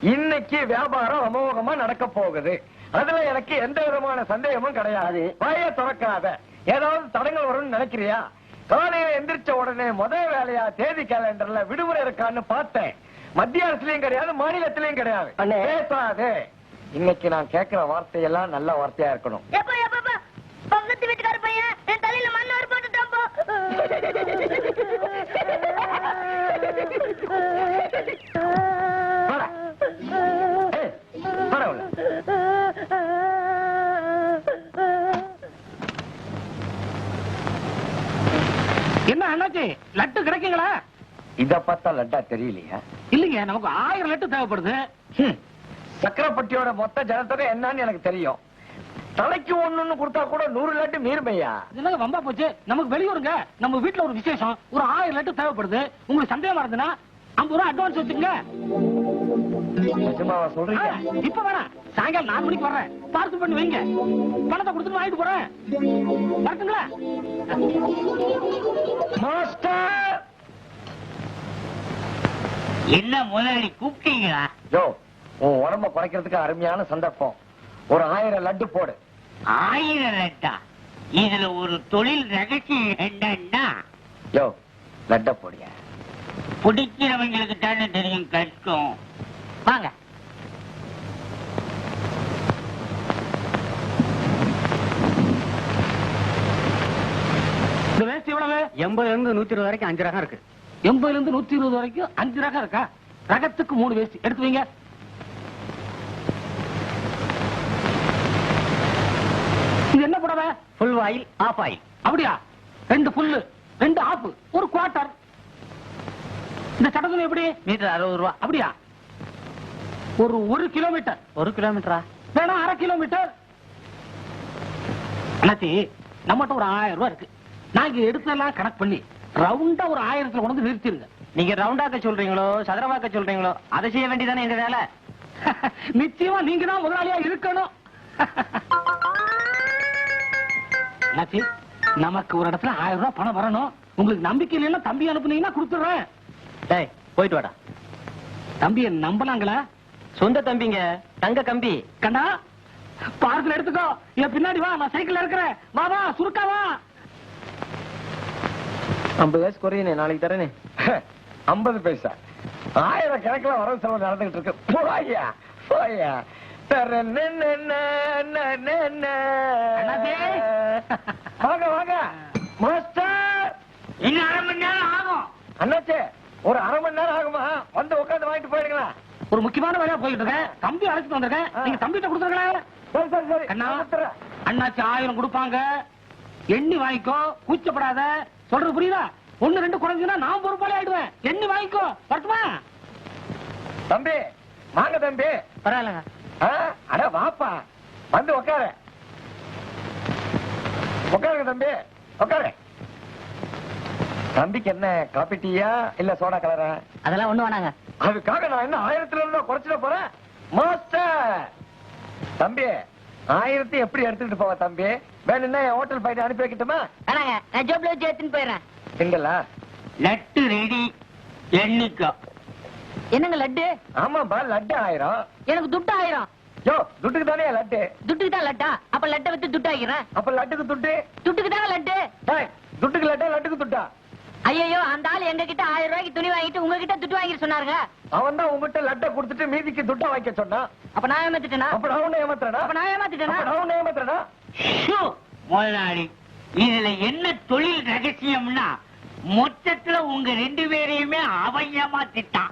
இன்னைக்கு வியாபாரம் அமோகமா நடக்க போகுது. அதுல எனக்கு எந்த விதமான சந்தேகமும் கிடையாது. வாய திறக்காத. ஏதாவது தடங்கள் வரும்னு நினைக்கிறியா? காலையில எந்திரிச்ச உடனே முதல் வேலையா தேதி கேலண்டர்ல விடுமுறை இருக்கான்னு பார்த்தேன். மத்திய அரசுலயும் கிடையாது, மாநிலத்திலயும் கிடையாது. பேசாதே. இன்னைக்கு நான் கேட்கிற வார்த்தையெல்லாம் நல்ல வார்த்தையா இருக்கணும். பக்கத்து வீட்டுக்கார பையன் என் தலையில மண்ணாறு போட்டுட்டான். என்ன அண்ணாச்சி, லட்டு கிடைக்குங்களா? இத பார்த்தா லட்டா தெரியலையா? இல்லைங்க, நமக்கு 1000 லட்டு தேவைப்படுது. சக்கரப்பட்டியோட மொத்த ஜனத்தொகை என்னன்னு எனக்கு தெரியும். தலைக்கு ஒண்ணு கொடுத்தா கூட 100 லட்டு மீறுமையா? என்னங்க வம்பா போச்சு. நமக்கு வெளியூருங்க, நம்ம வீட்டுல ஒரு விசேஷம், ஒரு 1000 லட்டு தேவைப்படுது. உங்களுக்கு சந்தேகமா இருந்ததுன்னா 50 ரூபாய் அட்வான்ஸ் வச்சுக்கங்க. நிஜமாவா சொல்றீங்க? இப்ப வேணாம், சாயங்காலம் 4 மணிக்கு வர்றேன். பார்சல் பண்ணி வைங்க, பணத்தை கொடுத்துட்டு வாங்கிட்டு போறேன். வரட்டுங்களா? மாஸ்டர், என்ன முதலாளி கூப்பிட்டீங்களா? யோ, உன் உடம்ப குறைக்கிறதுக்கு அருமையான சந்தர்ப்பம். ஒரு 1000 லட்டு போடு. 1000 லட்டா? இதுல ஒரு தொழில் ரகசியம் என்னன்னா, யோ, லட்ட போடிய. பிடிக்கிறவங்களுக்கு தானே தெரியும் கஷ்டம். வாங்க. இந்த வேஸ்ட் எவ்வளவு? 80 இருந்து 120 வரைக்கும் 5 ரகம் இருக்கு. 80 இருந்து 120 வரைக்கும் 5 ரகம் இருக்கா? ரகத்துக்கு 3 வேஸ்ட் எடுத்து வைங்க. இது என்ன புடவை? Full oil, off oil. அப்படியா? 2 ஃபுல்லு, 2 ஆஃப், 1 குவார்டர். இந்த சட்டத்துணி எப்படி? மீட்டர் 60 ரூபா. அப்படியா? ஒரு 1 கிலோமீட்டர். 1 கிலோமீட்டரா? வேணா 1/2 கிலோமீட்டர். அண்ணாச்சி, நம்மகிட்ட ஒரு 1000 ரூபாய் இருக்கு. நாங்க எடுத்தெல்லாம் கணக்கு பண்ணி ரவுண்டா ஒரு 1000த்துல கொண்டு நிறுத்திருங்க. நீங்க ரவுண்டாக்க சொல்றீங்களோ சதுரமாக்க சொல்றீங்களோ அதை செய்ய வேண்டியதானே எங்க வேலை. நிச்சயமா நீங்க தான் முதலாளியா இருக்கணும். அண்ணாச்சி, நமக்கு ஒரு இடத்துல 1000 ரூபாய் பணம் வரணும். உங்களுக்கு நம்பிக்கை இல்லைன்னா தம்பி அனுப்புனீங்கன்னா கொடுத்துடுறேன். டேய், போயிட்டு வாடா. தம்பியை நம்பலாங்களா? சொந்த தம்பிங்க, தங்க கம்பி. கண்டா, பார்க்கல எடுத்துக்கோ. என் பின்னாடி வா, நான் சைக்கிள் இருக்கிறேன். வா வா, சுருக்கா வா. 50 பைசா குறையினே, நாளைக்கு தரேனே. 50 பைசா 1000 கணக்குல வரவு செலவு நடந்துகிட்டு இருக்கு. போயா போயா. வாங்க வாங்க மாஸ்டர். இன்னும் 1/2 மணி நேரம் ஆகும். அண்ணாச்சே, ஒரு 1/2 மணி நேரம் ஆகுமா? வந்து உட்காந்து வாங்கிட்டு போயிடுங்களா? ஒரு முக்கியமான வேலையா போயிட்டு இருக்கேன். தம்பி அழைச்சிட்டு வந்திருக்கேன். நீங்க தம்பிட்ட கொடுத்துருங்களேன். சரி சரி சரி. அண்ணா, அண்ணாச்சி 1000 கொடுப்பாங்க. எண்ணி வாங்கிக்கோ, கூச்சப்படாத. சொல்றது புரியுதா? 1 2 குறைஞ்சுன்னா நான் பொறுப்பாளி ஆயிடுவேன். எண்ணி வாங்கிக்கோ. வரட்டுமா? தம்பி வாங்க தம்பி. பரவாயில்லங்க. அட வாப்பா, வந்து உட்காரு. உட்காருங்க தம்பி, உட்காரு. தம்பிக்கு என்ன காபி டீயா இல்ல சோடா கலரா? அதெல்லாம் ஒண்ணு வேணாங்க. அதுக்காக நான் என்ன 1000ல இருந்து குறைச்சிட போறேன்? மாஸ்டர், தம்பி 1000 எப்படி எடுத்துக்கிட்டு போவ தம்பி? வேணும்னா என் ஹோட்டல் போயிட்டு அனுப்பி வைக்கட்டுமா? வேணாங்க, நான் ஜோப்ல வச்சு எடுத்துன்னு போயிடுறேன். சிங்களா? லட்டு ரெடி, எண்ணிக்கோ. என்னங்க லட்டு? ஆமாப்பா, லட்டு 1000. எனக்கு துட்டு 1000. யோ, துட்டுக்கு தானே லட்டு? துட்டுக்கு தான் லட்டா? அப்ப லட்டை வித்து துட்டு ஆகிறேன். அப்ப லட்டுக்கு துட்டு? துட்டுக்கு தானே லட்டு. டேய், துட்டுக்கு லட்டா லட்டுக்கு துட்டா? ஐயோ, அந்த ஆள் எங்க கிட்ட 1000 ரூபாய்க்கு துணி வாங்கிட்டு உங்ககிட்ட துட்டு வாங்கிட்டு சொன்னாருங்க. அவன் தான் உங்ககிட்ட லட்டை கொடுத்துட்டு மீதிக்கு துட்டா வாங்கிக்க சொன்னான். அப்ப நான் ஏமாத்திட்டேனா? அப்ப நான் உன்னை ஏமாத்துறேனா? அப்ப நான் ஏமாத்திட்டேனா? அப்ப நான் உன்னை ஏமாத்துறேனா? ஷோ, முதலாளி, இதுல என்ன தொழில் ரகசியம்னா, மொத்தத்துல உங்க 2 பேரையுமே அவன் ஏமாத்திட்டான்.